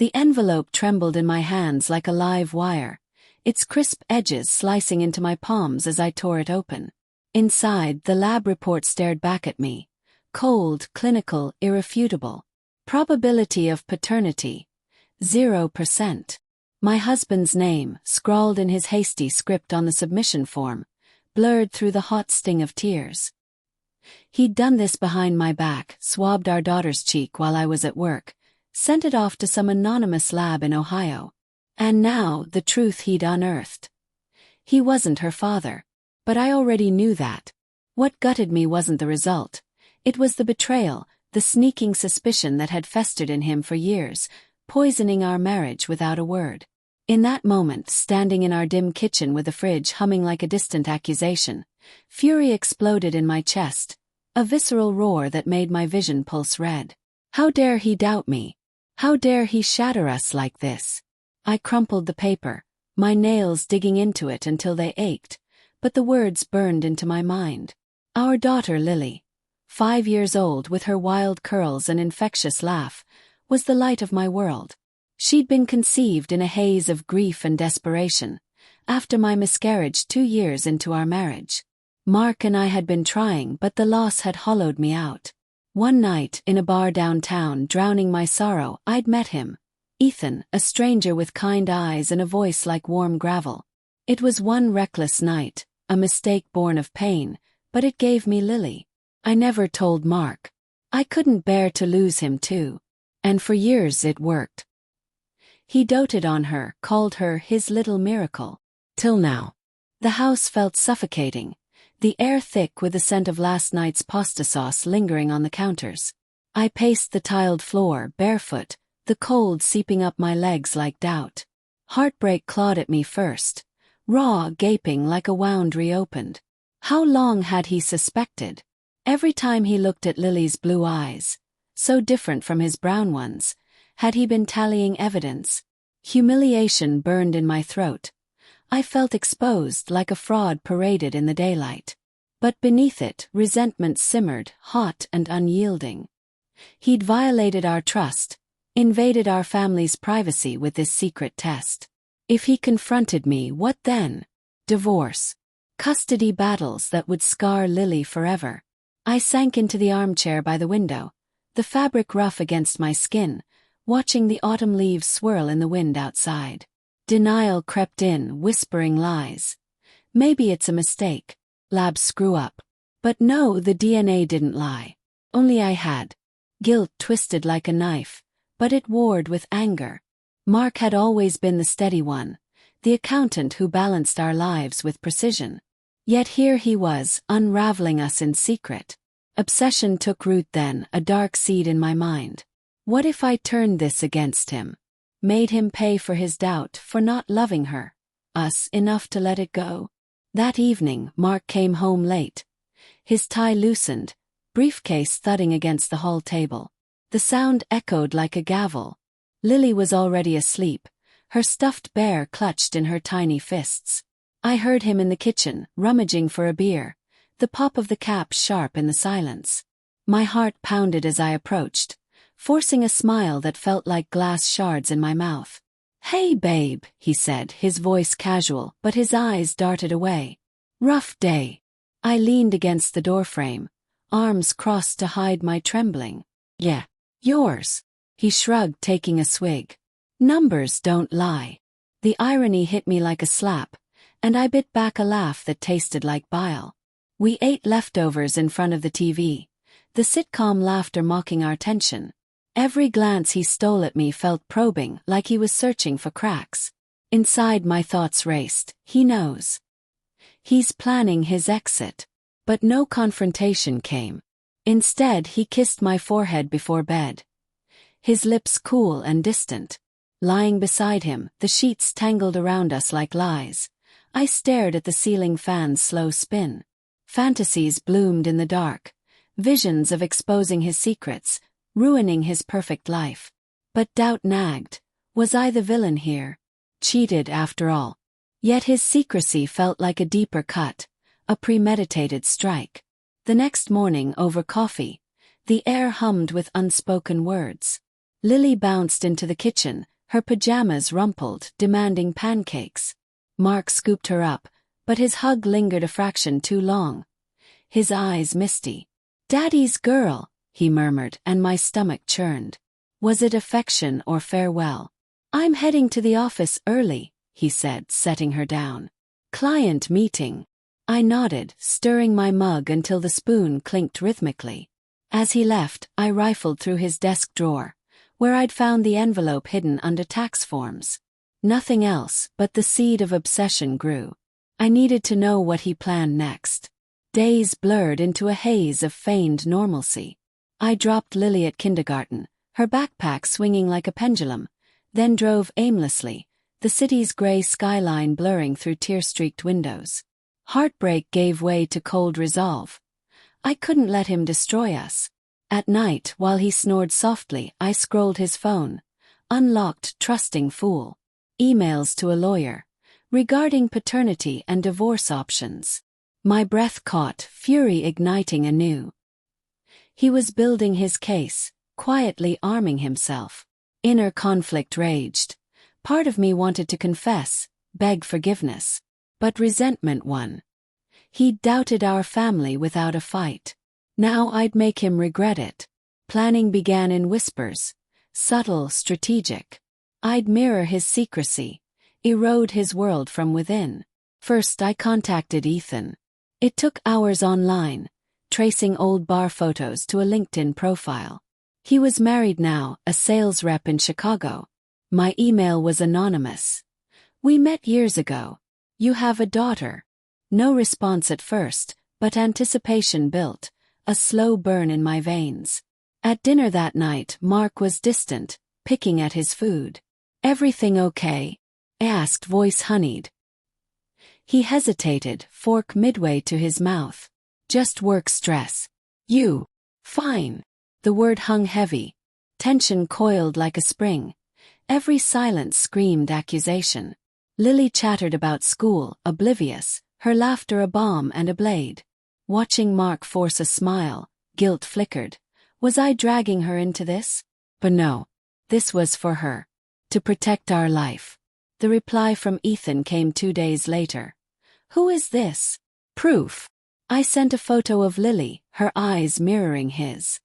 The envelope trembled in my hands like a live wire, its crisp edges slicing into my palms as I tore it open. Inside, the lab report stared back at me. Cold, clinical, irrefutable. Probability of paternity. 0%. My husband's name, scrawled in his hasty script on the submission form, blurred through the hot sting of tears. He'd done this behind my back, swabbed our daughter's cheek while I was at work, sent it off to some anonymous lab in Ohio. And now, the truth he'd unearthed. He wasn't her father. But I already knew that. What gutted me wasn't the result. It was the betrayal, the sneaking suspicion that had festered in him for years, poisoning our marriage without a word. In that moment, standing in our dim kitchen with the fridge humming like a distant accusation, fury exploded in my chest, a visceral roar that made my vision pulse red. How dare he doubt me? How dare he shatter us like this? I crumpled the paper, my nails digging into it until they ached, but the words burned into my mind. Our daughter Lily, 5 years old with her wild curls and infectious laugh, was the light of my world. She'd been conceived in a haze of grief and desperation, after my miscarriage 2 years into our marriage. Mark and I had been trying, but the loss had hollowed me out. One night, in a bar downtown, drowning my sorrow, I'd met him. Ethan, a stranger with kind eyes and a voice like warm gravel. It was one reckless night, a mistake born of pain, but it gave me Lily. I never told Mark. I couldn't bear to lose him too. And for years it worked. He doted on her, called her his little miracle. Till now. The house felt suffocating, the air thick with the scent of last night's pasta sauce lingering on the counters. I paced the tiled floor, barefoot, the cold seeping up my legs like doubt. Heartbreak clawed at me first, raw, gaping like a wound reopened. How long had he suspected? Every time he looked at Lily's blue eyes, so different from his brown ones, had he been tallying evidence? Humiliation burned in my throat. I felt exposed like a fraud paraded in the daylight. But beneath it, resentment simmered, hot and unyielding. He'd violated our trust, invaded our family's privacy with this secret test. If he confronted me, what then? Divorce. Custody battles that would scar Lily forever. I sank into the armchair by the window, the fabric rough against my skin, watching the autumn leaves swirl in the wind outside. Denial crept in, whispering lies. Maybe it's a mistake. Labs screw up. But no, the DNA didn't lie. Only I had. Guilt twisted like a knife, but it warred with anger. Mark had always been the steady one, the accountant who balanced our lives with precision. Yet here he was, unraveling us in secret. Obsession took root then, a dark seed in my mind. What if I turned this against him? Made him pay for his doubt, for not loving her, us, enough to let it go? That evening, Mark came home late. His tie loosened, briefcase thudding against the hall table. The sound echoed like a gavel. Lily was already asleep, her stuffed bear clutched in her tiny fists. I heard him in the kitchen, rummaging for a beer, the pop of the cap sharp in the silence. My heart pounded as I approached, forcing a smile that felt like glass shards in my mouth. "Hey babe," he said, his voice casual, but his eyes darted away. "Rough day." I leaned against the doorframe, arms crossed to hide my trembling. "Yeah. Yours." He shrugged, taking a swig. "Numbers don't lie." The irony hit me like a slap, and I bit back a laugh that tasted like bile. We ate leftovers in front of the TV, the sitcom laughter mocking our tension. Every glance he stole at me felt probing, like he was searching for cracks. Inside my thoughts raced. He knows. He's planning his exit. But no confrontation came. Instead, he kissed my forehead before bed. His lips cool and distant. Lying beside him, the sheets tangled around us like lies. I stared at the ceiling fan's slow spin. Fantasies bloomed in the dark. Visions of exposing his secrets, ruining his perfect life. But doubt nagged. Was I the villain here? Cheated after all. Yet his secrecy felt like a deeper cut, a premeditated strike. The next morning, over coffee, the air hummed with unspoken words. Lily bounced into the kitchen, her pajamas rumpled, demanding pancakes. Mark scooped her up, but his hug lingered a fraction too long. His eyes misty. "Daddy's girl," he murmured, and my stomach churned. Was it affection or farewell? "I'm heading to the office early," he said, setting her down. "Client meeting." I nodded, stirring my mug until the spoon clinked rhythmically. As he left, I rifled through his desk drawer, where I'd found the envelope hidden under tax forms. Nothing else, but the seed of obsession grew. I needed to know what he planned next. Days blurred into a haze of feigned normalcy. I dropped Lily at kindergarten, her backpack swinging like a pendulum, then drove aimlessly, the city's gray skyline blurring through tear-streaked windows. Heartbreak gave way to cold resolve. I couldn't let him destroy us. At night, while he snored softly, I scrolled his phone. Unlocked, trusting fool. Emails to a lawyer. Regarding paternity and divorce options. My breath caught, fury igniting anew. He was building his case, quietly arming himself. Inner conflict raged. Part of me wanted to confess, beg forgiveness. But resentment won. He'd doubted our family without a fight. Now I'd make him regret it. Planning began in whispers, subtle, strategic. I'd mirror his secrecy, erode his world from within. First I contacted Ethan. It took hours online, tracing old bar photos to a LinkedIn profile. He was married now, a sales rep in Chicago. My email was anonymous. "We met years ago. You have a daughter." No response at first, but anticipation built, a slow burn in my veins. At dinner that night, Mark was distant, picking at his food. "Everything okay?" I asked, voice honeyed. He hesitated, fork midway to his mouth. "Just work stress." "You?" "Fine." The word hung heavy. Tension coiled like a spring. Every silence screamed accusation. Lily chattered about school, oblivious, her laughter a bomb and a blade. Watching Mark force a smile, guilt flickered. Was I dragging her into this? But no. This was for her. To protect our life. The reply from Ethan came 2 days later. "Who is this?" "Proof." I sent a photo of Lily, her eyes mirroring his.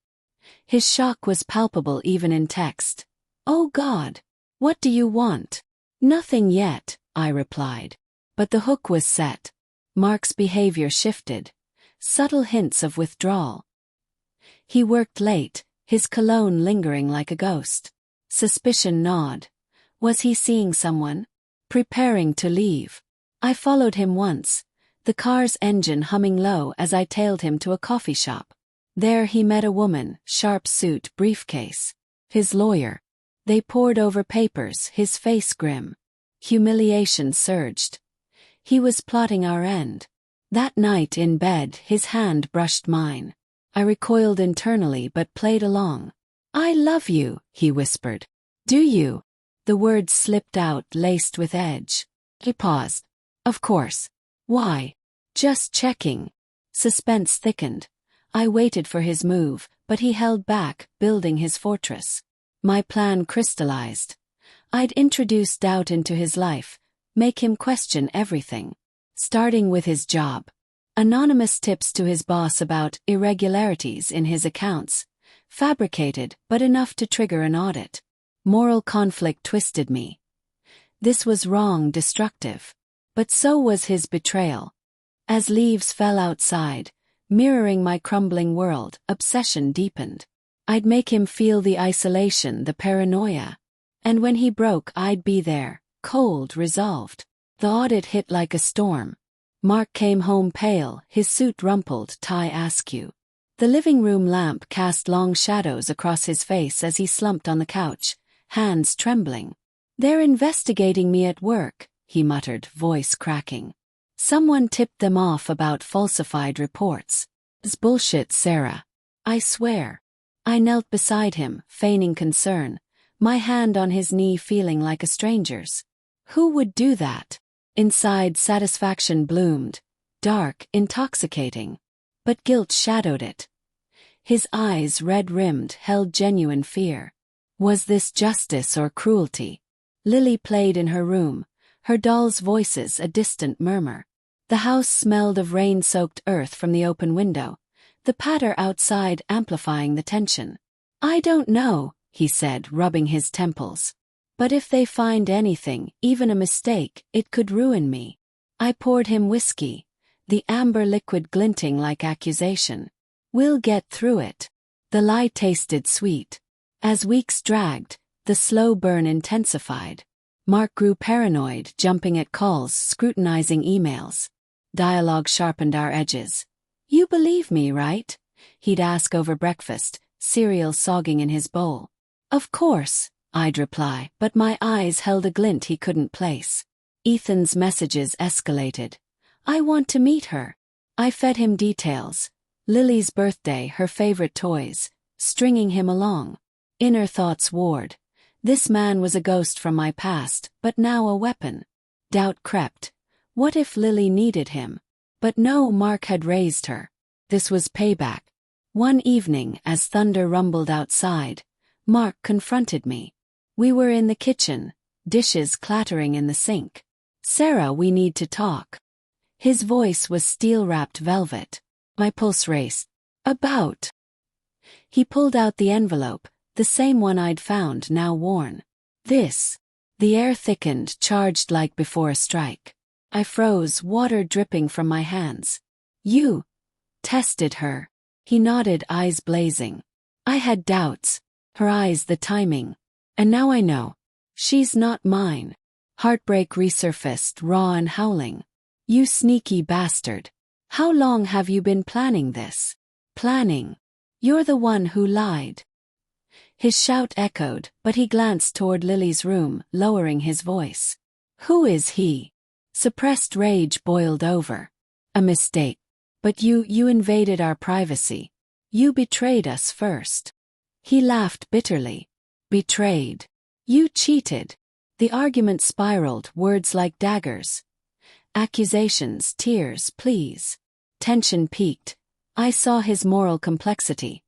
His shock was palpable even in text. "Oh God. What do you want?" "Nothing yet," I replied. But the hook was set. Mark's behavior shifted. Subtle hints of withdrawal. He worked late, his cologne lingering like a ghost. Suspicion gnawed. Was he seeing someone? Preparing to leave. I followed him once, the car's engine humming low as I tailed him to a coffee shop. There he met a woman, sharp suit, briefcase. His lawyer. They pored over papers, his face grim. Humiliation surged. He was plotting our end. That night in bed, his hand brushed mine. I recoiled internally but played along. "I love you," he whispered. "Do you?" The words slipped out, laced with edge. He paused. "Of course." "Why?" "Just checking." Suspense thickened. I waited for his move, but he held back, building his fortress. My plan crystallized. I'd introduce doubt into his life, make him question everything. Starting with his job. Anonymous tips to his boss about irregularities in his accounts. Fabricated, but enough to trigger an audit. Moral conflict twisted me. This was wrong, destructive. But so was his betrayal. As leaves fell outside, mirroring my crumbling world, obsession deepened. I'd make him feel the isolation, the paranoia. And when he broke, I'd be there, cold, resolved. The audit hit like a storm. Mark came home pale, his suit rumpled, tie askew. The living room lamp cast long shadows across his face as he slumped on the couch, hands trembling. "They're investigating me at work," he muttered, voice cracking. "Someone tipped them off about falsified reports." "It's bullshit, Sarah. I swear." I knelt beside him, feigning concern, my hand on his knee feeling like a stranger's. Who would do that? Inside, satisfaction bloomed, dark, intoxicating. But guilt shadowed it. His eyes, red-rimmed, held genuine fear. Was this justice or cruelty? Lily played in her room, her dolls' voices a distant murmur. The house smelled of rain-soaked earth from the open window, the patter outside amplifying the tension. "I don't know," he said, rubbing his temples. "But if they find anything, even a mistake, it could ruin me." I poured him whiskey, the amber liquid glinting like accusation. "We'll get through it." The lie tasted sweet. As weeks dragged, the slow burn intensified. Mark grew paranoid, jumping at calls, scrutinizing emails. Dialogue sharpened our edges. "You believe me, right?" he'd ask over breakfast, cereal sogging in his bowl. "Of course," I'd reply, but my eyes held a glint he couldn't place. Ethan's messages escalated. "I want to meet her." I fed him details. Lily's birthday, her favorite toys, stringing him along. Inner thoughts warred. This man was a ghost from my past, but now a weapon. Doubt crept. What if Lily needed him? But no, Mark had raised her. This was payback. One evening, as thunder rumbled outside, Mark confronted me. We were in the kitchen, dishes clattering in the sink. "Sarah, we need to talk." His voice was steel-wrapped velvet. My pulse raced. "About?" He pulled out the envelope, the same one I'd found, now worn. "This." The air thickened, charged like before a strike. I froze, water dripping from my hands. "You tested her." He nodded, eyes blazing. I had doubts. Her eyes, the timing. And now I know. She's not mine. Heartbreak resurfaced, raw and howling. "You sneaky bastard. How long have you been planning this?" "Planning? You're the one who lied." His shout echoed, but he glanced toward Lily's room, lowering his voice. "Who is he?" Suppressed rage boiled over. "A mistake. But you invaded our privacy. You betrayed us first." He laughed bitterly. "Betrayed? You cheated." The argument spiraled, words like daggers. Accusations, tears, pleas. Tension peaked. I saw his moral complexity.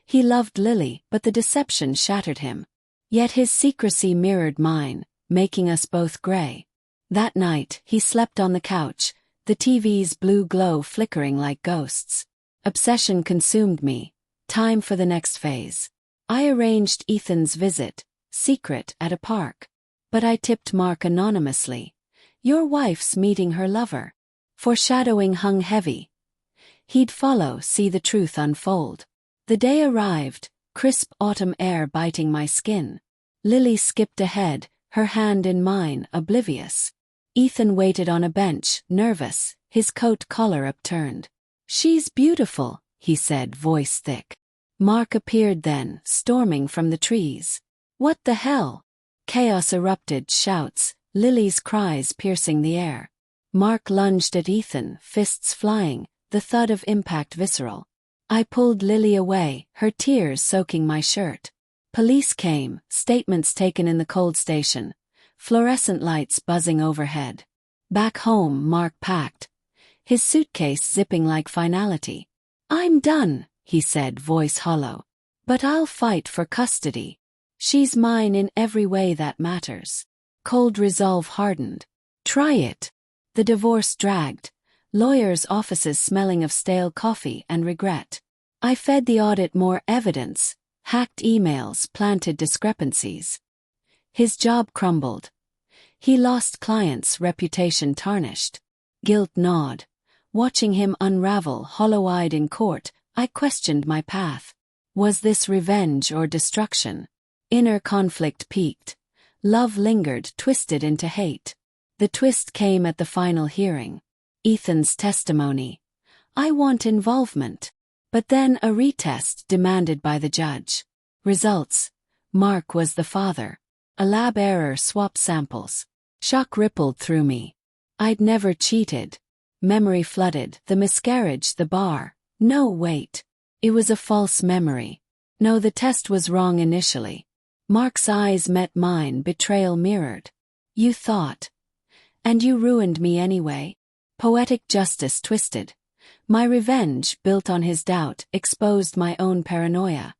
He loved Lily, but the deception shattered him. Yet his secrecy mirrored mine, making us both gray. That night, he slept on the couch, the TV's blue glow flickering like ghosts. Obsession consumed me. Time for the next phase. I arranged Ethan's visit, secret, at a park. But I tipped Mark anonymously. "Your wife's meeting her lover." Foreshadowing hung heavy. He'd follow, see the truth unfold. The day arrived, crisp autumn air biting my skin. Lily skipped ahead, her hand in mine, oblivious. Ethan waited on a bench, nervous, his coat collar upturned. "She's beautiful," he said, voice thick. Mark appeared then, storming from the trees. "What the hell?" Chaos erupted, shouts, Lily's cries piercing the air. Mark lunged at Ethan, fists flying, the thud of impact visceral. I pulled Lily away, her tears soaking my shirt. Police came, statements taken in the cold station. Fluorescent lights buzzing overhead. Back home, Mark packed, his suitcase zipping like finality. "I'm done," he said, voice hollow. "But I'll fight for custody. She's mine in every way that matters." Cold resolve hardened. "Try it." The divorce dragged, lawyers' offices smelling of stale coffee and regret. I fed the audit more evidence, hacked emails, planted discrepancies. His job crumbled. He lost clients, reputation tarnished. Guilt gnawed. Watching him unravel, hollow-eyed in court, I questioned my path. Was this revenge or destruction? Inner conflict peaked. Love lingered, twisted into hate. The twist came at the final hearing. Ethan's testimony. "I want involvement." But then a retest demanded by the judge. Results. Mark was the father. A lab error, swap samples. Shock rippled through me. I'd never cheated. Memory flooded, the miscarriage, the bar. No, wait. It was a false memory. No, the test was wrong initially. Mark's eyes met mine, betrayal mirrored. "You thought. And you ruined me anyway." Poetic justice twisted. My revenge, built on his doubt, exposed my own paranoia.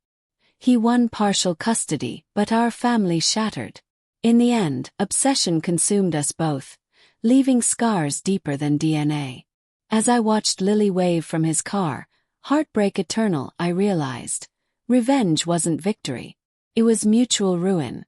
He won partial custody, but our family shattered. In the end, obsession consumed us both, leaving scars deeper than DNA. As I watched Lily wave from his car, heartbreak eternal, I realized. Revenge wasn't victory. It was mutual ruin.